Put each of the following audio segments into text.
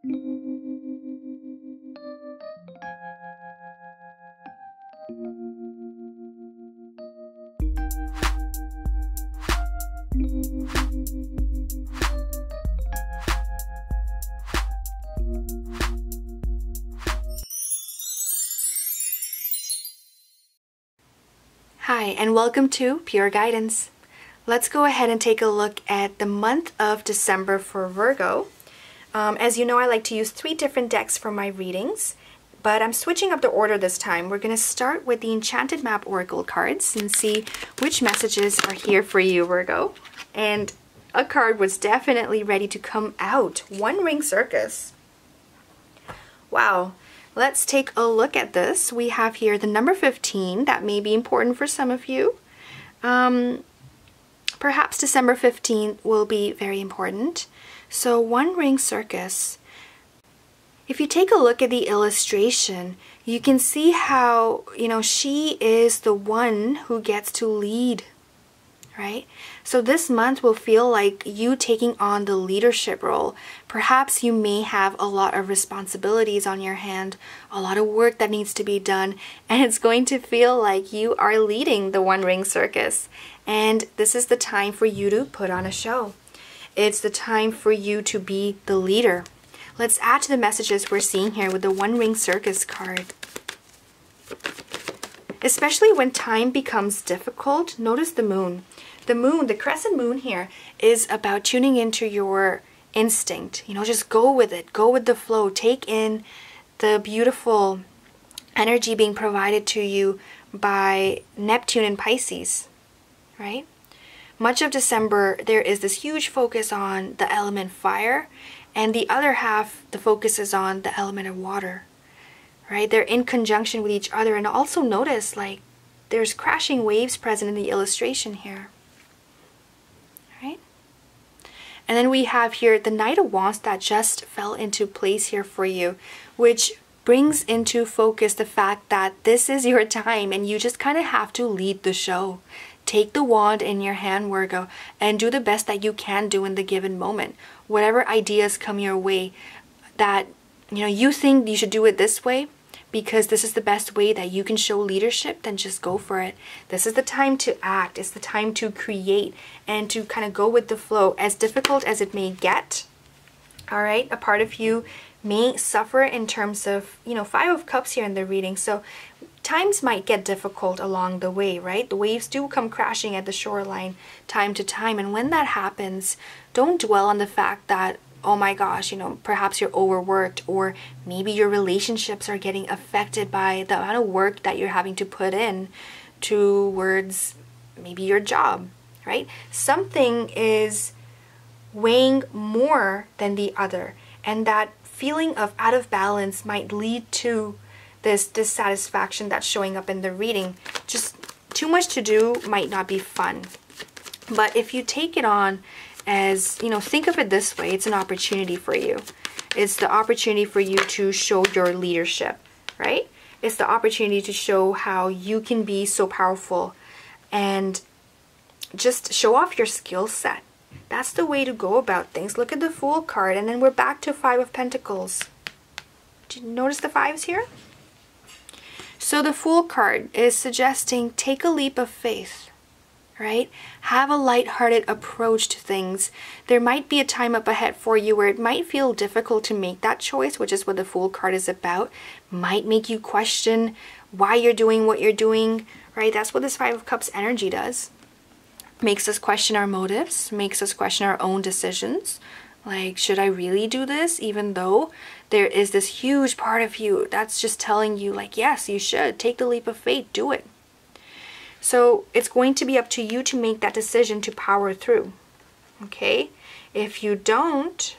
Hi, and welcome to Pure Guidance. Let's go ahead and take a look at the month of December for Virgo. As you know, I like to use 3 different decks for my readings, but I'm switching up the order this time. We're going to start with the Enchanted Map Oracle cards and see which messages are here for you, Virgo. And a card was definitely ready to come out. One Ring Circus. Wow. Let's take a look at this. We have here the number 15. That may be important for some of you. Perhaps December 15th will be very important. So One Ring Circus. If you take a look at the illustration, you can see how, she is the one who gets to lead, right? So this month will feel like you taking on the leadership role. Perhaps you may have a lot of responsibilities on your hand, a lot of work that needs to be done, and it's going to feel like you are leading the One Ring Circus. And this is the time for you to put on a show. It's the time for you to be the leader. Let's add to the messages we're seeing here with the One Ring Circus card. Especially when time becomes difficult, notice the moon. The moon, the crescent moon here, is about tuning into your instinct. Just go with it. Go with the flow. Take in the beautiful energy being provided to you by Neptune and Pisces, right? Much of December, there is this huge focus on the element fire, and the other half, the focus is on the element of water, right? They're in conjunction with each other. And also notice, there's crashing waves present in the illustration here. And then we have here the Knight of Wands that just fell into place here for you, which brings into focus the fact that this is your time and you just kind of have to lead the show. Take the wand in your hand, Virgo, and do the best that you can do in the given moment. Whatever ideas come your way that you think you should do it this way, because this is the best way that you can show leadership, then just go for it. This is the time to act. It's the time to create and to kind of go with the flow, as difficult as it may get. All right, a part of you may suffer in terms of, 5 of Cups here in the reading. So times might get difficult along the way, right? The waves do come crashing at the shoreline time to time. And when that happens, don't dwell on the fact that, oh my gosh, perhaps you're overworked, or maybe your relationships are getting affected by the amount of work that you're having to put in towards maybe your job, right? Something is weighing more than the other, and that feeling of out of balance might lead to this dissatisfaction that's showing up in the reading. Just too much to do might not be fun. But if you take it on as, think of it this way, it's an opportunity for you. It's the opportunity for you to show your leadership, right? It's the opportunity to show how you can be so powerful and just show off your skill set. That's the way to go about things. Look at the Fool card, and then we're back to 5 of Pentacles. Did you notice the 5s here? So the Fool card is suggesting take a leap of faith. Right? Have a light-hearted approach to things. There might be a time up ahead for you where it might feel difficult to make that choice, which is what the Fool card is about. Might make you question why you're doing what you're doing, right? That's what this 5 of Cups energy does. Makes us question our motives, makes us question our own decisions. Like, should I really do this? Even though there is this huge part of you that's just telling you, yes, you should. Take the leap of faith, do it. So it's going to be up to you to make that decision to power through, okay? If you don't,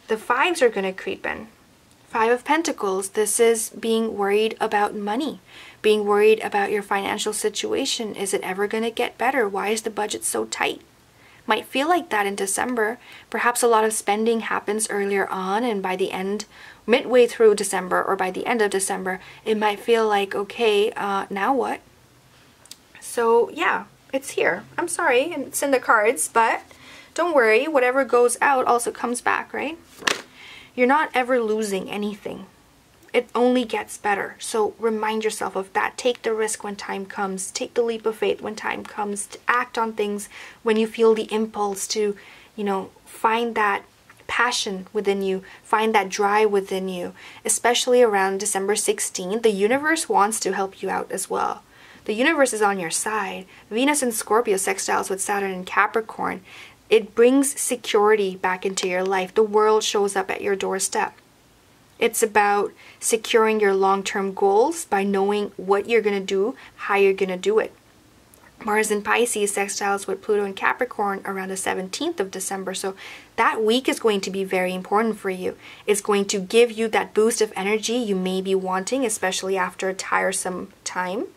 the 5s are going to creep in. 5 of Pentacles, this is being worried about money, being worried about your financial situation. Is it ever going to get better? Why is the budget so tight? Might feel like that in December. Perhaps a lot of spending happens earlier on, and by the end, midway through December or by the end of December, it might feel like, okay, now what? So yeah, it's here. I'm sorry, it's in the cards, but don't worry, whatever goes out also comes back, right? You're not ever losing anything. It only gets better. So remind yourself of that. Take the risk when time comes. Take the leap of faith when time comes. To act on things when you feel the impulse to, find that passion within you, find that drive within you. Especially around December 16th, the universe wants to help you out as well. The universe is on your side. Venus in Scorpio sextiles with Saturn in Capricorn. It brings security back into your life. The world shows up at your doorstep. It's about securing your long-term goals by knowing what you're going to do, how you're going to do it. Mars in Pisces sextiles with Pluto in Capricorn around the 17th of December. So that week is going to be very important for you. It's going to give you that boost of energy you may be wanting, especially after a tiresome time.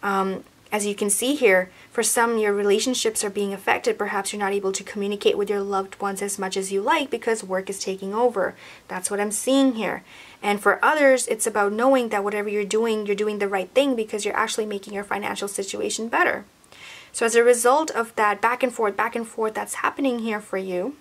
As you can see here, for some, your relationships are being affected. Perhaps you're not able to communicate with your loved ones as much as you like because work is taking over. That's what I'm seeing here. And for others, it's about knowing that whatever you're doing the right thing because you're actually making your financial situation better. So as a result of that back and forth that's happening here for you,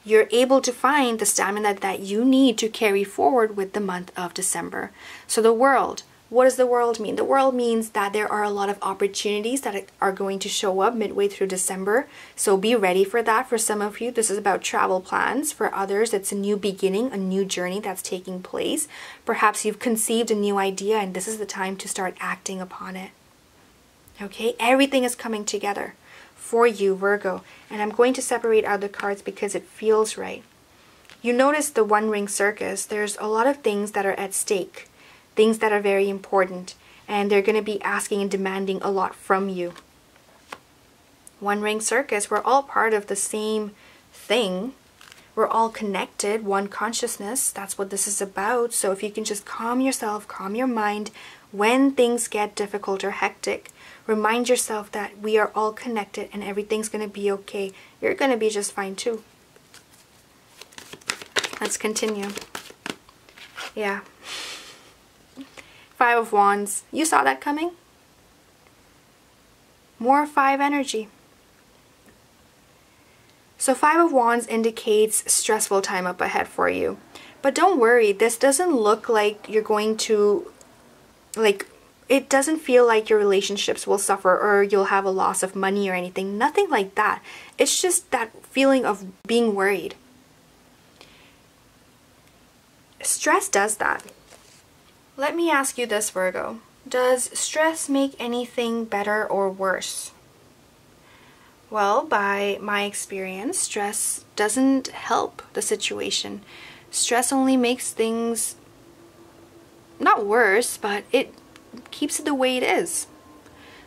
you're able to find the stamina that you need to carry forward with the month of December. So the world. What does the world mean? The world means that there are a lot of opportunities that are going to show up midway through December. So be ready for that. For some of you, this is about travel plans. For others, it's a new beginning, a new journey that's taking place. Perhaps you've conceived a new idea and this is the time to start acting upon it. Okay, everything is coming together for you, Virgo. And I'm going to separate out the cards because it feels right. You notice the One Ring Circus. There's a lot of things that are at stake. Things that are very important, and they're going to be asking and demanding a lot from you. One Ring Circus, we're all part of the same thing. We're all connected, one consciousness. That's what this is about. So if you can just calm yourself, calm your mind when things get difficult or hectic, remind yourself that we are all connected and everything's going to be okay. You're going to be just fine too. Let's continue. Yeah. Five of Wands. You saw that coming? More 5 energy. So 5 of Wands indicates stressful time up ahead for you. But don't worry, this doesn't look like you're going to, it doesn't feel like your relationships will suffer or you'll have a loss of money or anything. Nothing like that. It's just that feeling of being worried. Stress does that. Let me ask you this, Virgo. Does stress make anything better or worse? Well, by my experience, stress doesn't help the situation. Stress only makes things not worse, but it keeps it the way it is.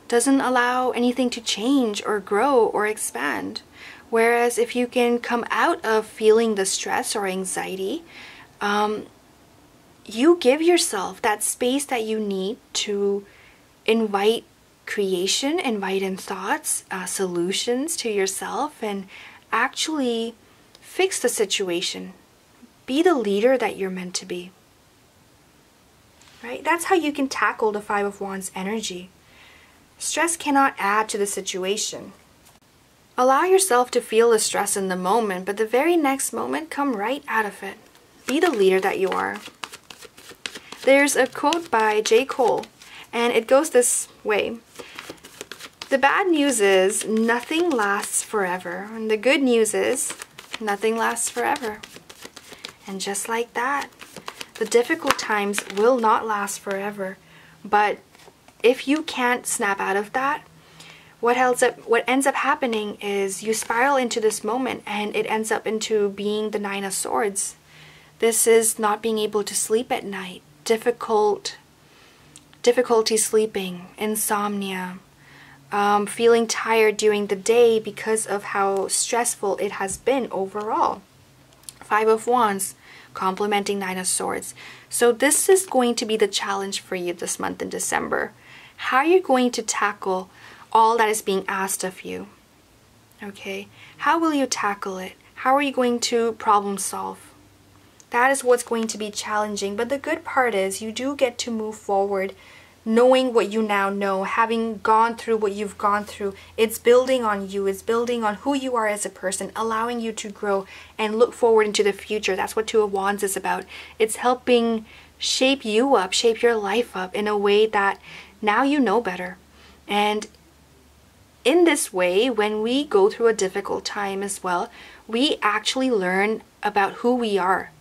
Doesn't allow anything to change or grow or expand. Whereas if you can come out of feeling the stress or anxiety, you give yourself that space that you need to invite creation, invite in thoughts, solutions to yourself, and actually fix the situation. Be the leader that you're meant to be. Right? That's how you can tackle the 5 of Wands energy. Stress cannot add to the situation. Allow yourself to feel the stress in the moment, but the very next moment, come right out of it. Be the leader that you are. There's a quote by J. Cole, and it goes this way. The bad news is nothing lasts forever, and the good news is nothing lasts forever. And just like that, the difficult times will not last forever. But if you can't snap out of that, what ends up happening is you spiral into this moment and it ends up into being the 9 of Swords. This is not being able to sleep at night. Difficulty sleeping, insomnia, feeling tired during the day because of how stressful it has been overall. 5 of Wands, complementing 9 of Swords. So this is going to be the challenge for you this month in December. How are you going to tackle all that is being asked of you? Okay, how will you tackle it? How are you going to problem solve? That is what's going to be challenging, but the good part is you do get to move forward knowing what you now know, having gone through what you've gone through, it's building on you, it's building on who you are as a person, allowing you to grow and look forward into the future. That's what Two of Wands is about. It's helping shape you up, shape your life up in a way that now you know better. And in this way, when we go through a difficult time as well, we actually learn about who we are.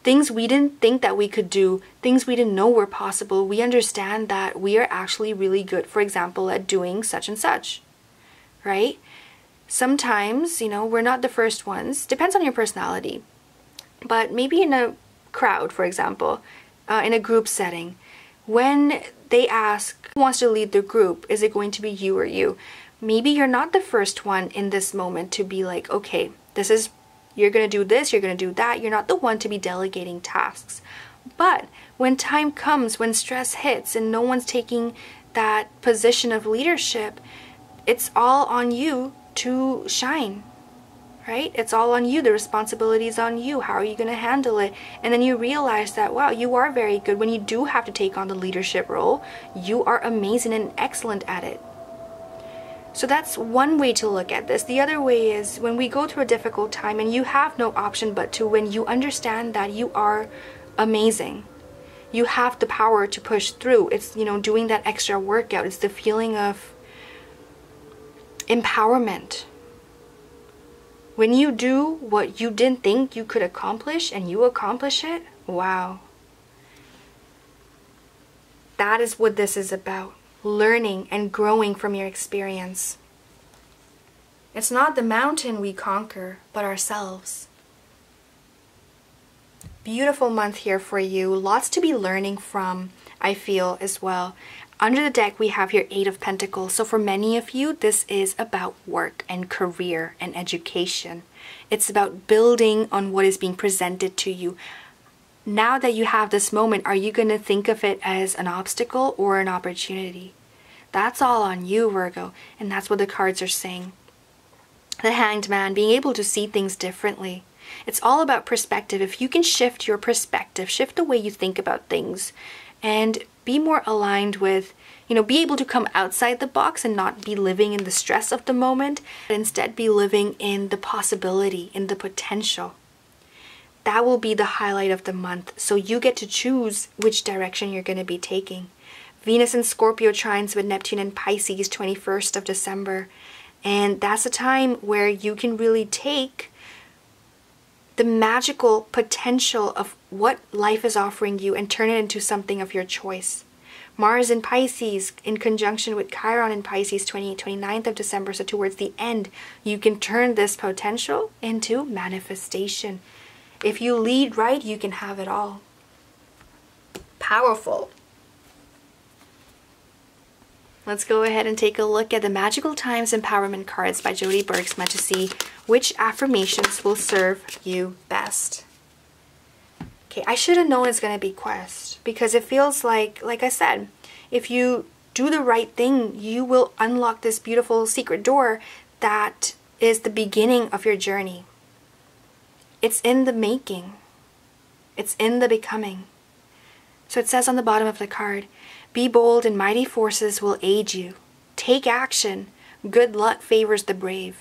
Things we didn't think that we could do, things we didn't know were possible, we understand that we are actually really good, for example, at doing such and such, right? Sometimes, you know, we're not the first ones, depends on your personality, but maybe in a crowd, for example, in a group setting, when they ask who wants to lead the group, is it going to be you or you? Maybe you're not the first one in this moment to be like, okay, this is, you're going to do this, you're going to do that. You're not the one to be delegating tasks. But when time comes, when stress hits and no one's taking that position of leadership, it's all on you to shine, right? It's all on you. The responsibility is on you. How are you going to handle it? And then you realize that, wow, you are very good. When you do have to take on the leadership role, you are amazing and excellent at it. So that's one way to look at this. The other way is when we go through a difficult time and you have no option but to win, you understand that you are amazing. You have the power to push through. It's, you know, doing that extra workout. It's the feeling of empowerment. When you do what you didn't think you could accomplish and you accomplish it, wow. That is what this is about. Learning and growing from your experience. It's not the mountain we conquer, but ourselves. Beautiful month here for you. Lots to be learning from, I feel, as well. Under the deck, we have here 8 of Pentacles. So for many of you, this is about work and career and education. It's about building on what is being presented to you. Now that you have this moment, are you going to think of it as an obstacle or an opportunity? That's all on you, Virgo, and that's what the cards are saying. The Hanged Man, being able to see things differently. It's all about perspective. If you can shift your perspective, shift the way you think about things, and be more aligned with, you know, be able to come outside the box and not be living in the stress of the moment, but instead be living in the possibility, in the potential. That will be the highlight of the month. So you get to choose which direction you're going to be taking. Venus and Scorpio trines with Neptune and Pisces 21st of December. And that's a time where you can really take the magical potential of what life is offering you and turn it into something of your choice. Mars in Pisces in conjunction with Chiron in Pisces 29th of December. So towards the end, you can turn this potential into manifestation. If you lead right, you can have it all. Powerful. Let's go ahead and take a look at the Magical Times Empowerment cards by Jody Bergsma to see which affirmations will serve you best. Okay, I should have known it's going to be Quest because it feels like I said, if you do the right thing, you will unlock this beautiful secret door that is the beginning of your journey. It's in the making. It's in the becoming. So it says on the bottom of the card, be bold and mighty forces will aid you. Take action. Good luck favors the brave.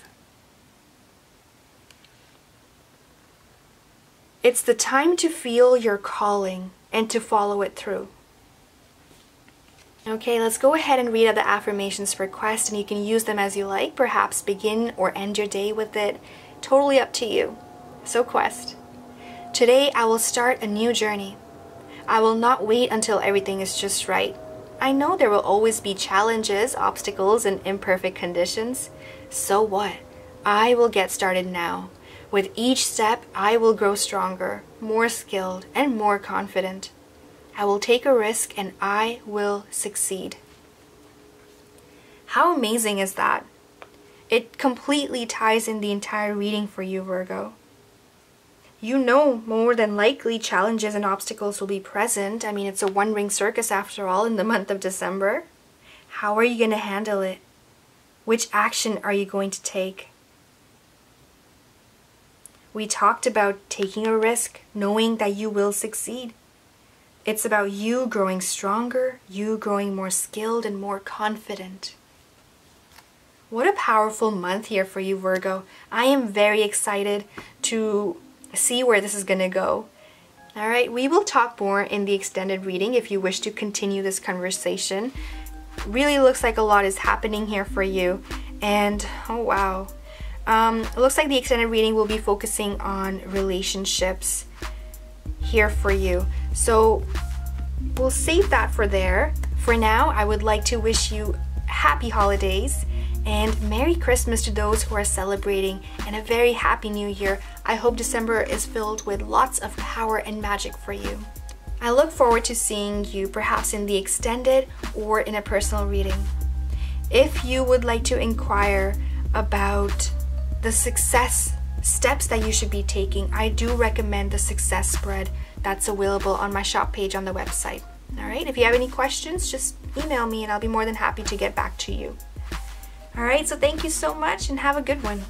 It's the time to feel your calling and to follow it through. Okay, let's go ahead and read out the affirmations for Quest, and you can use them as you like. Perhaps begin or end your day with it. Totally up to you. So Quest, today I will start a new journey. I will not wait until everything is just right. I know there will always be challenges, obstacles, and imperfect conditions. So what? I will get started now. With each step, I will grow stronger, more skilled, and more confident. I will take a risk and I will succeed. How amazing is that? It completely ties in the entire reading for you, Virgo. You know more than likely challenges and obstacles will be present. I mean, it's a one-ring circus after all in the month of December. How are you going to handle it? Which action are you going to take? We talked about taking a risk, knowing that you will succeed. It's about you growing stronger, you growing more skilled and more confident. What a powerful month here for you, Virgo. I am very excited to see where this is going to go. All right, we will talk more in the extended reading if you wish to continue this conversation. Really looks like a lot is happening here for you. And, oh wow. It looks like the extended reading will be focusing on relationships here for you. So we'll save that for there. For now, I would like to wish you happy holidays and Merry Christmas to those who are celebrating, and a very happy new year. I hope December is filled with lots of power and magic for you. I look forward to seeing you perhaps in the extended or in a personal reading. If you would like to inquire about the success steps that you should be taking, I do recommend the success spread that's available on my shop page on the website. All right, if you have any questions, just email me and I'll be more than happy to get back to you. All right, so thank you so much and have a good one.